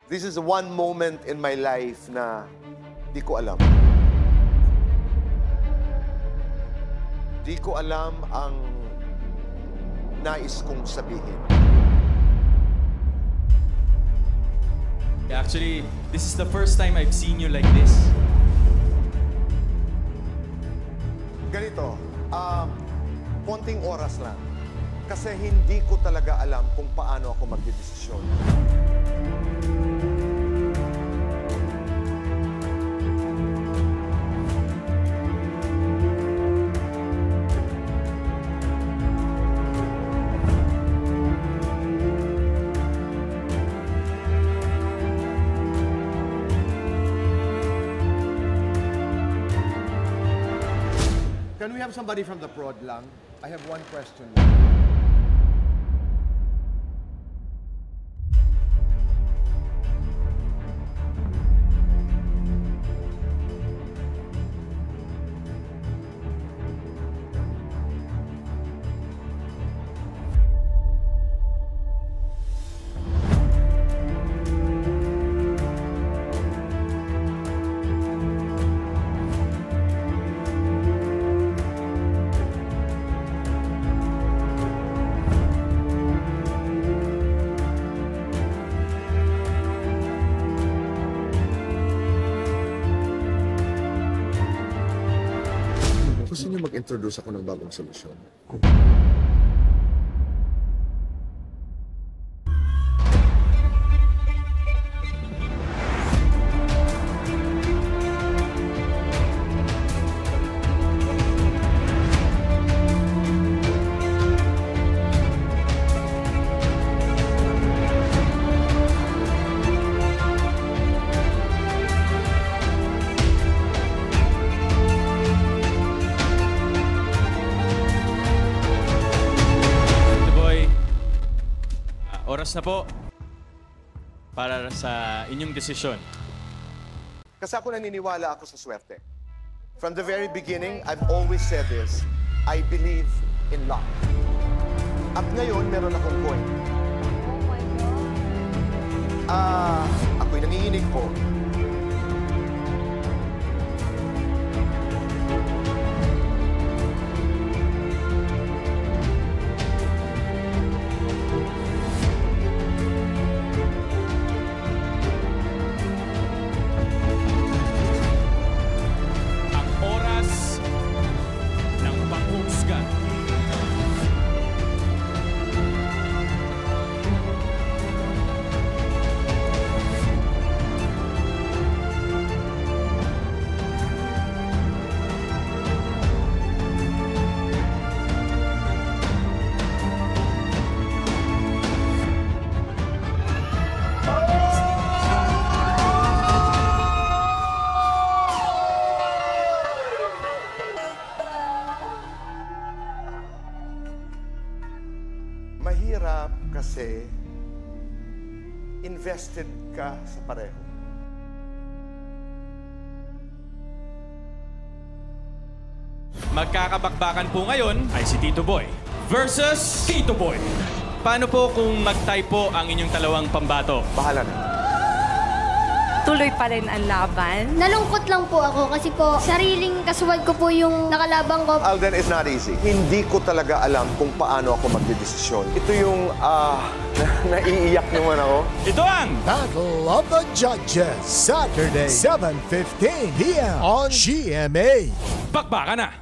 This is one moment in my life na di ko alam. Di ko alam ang nais kong sabihin. Actually, this is the first time I've seen you like this. Ganito, konting oras lang. Kasi hindi ko talaga alam kung paano ako magdedesisyon. Can we have somebody from the prod lang? I have one question. Gusto niyo mag-introduce ako ng bagong solusyon? Oras na po para sa inyong desisyon. Kasi ako naniniwala ako sa swerte. From the very beginning, I've always said this, I believe in luck. At ngayon, meron akong coin. Oh my God. Ako'y nanginginig po. Mahirap kasi invested ka sa pareho. Magkakabakbakan po ngayon ay si Tito Boy versus Tito Boy. Paano po kung mag-tie po ang inyong dalawang pambato? Bahala na. Tuloy pa rin ang laban. Nalungkot lang po ako kasi po sariling kasuwad ko po yung nakalabang ko. Alden, it's not easy. Hindi ko talaga alam kung paano ako magdedesisyon. Ito yung, naiiyak naman ako. Ito ang Battle of the Judges, Saturday, 7:15 p.m. on GMA. Bakbakan na!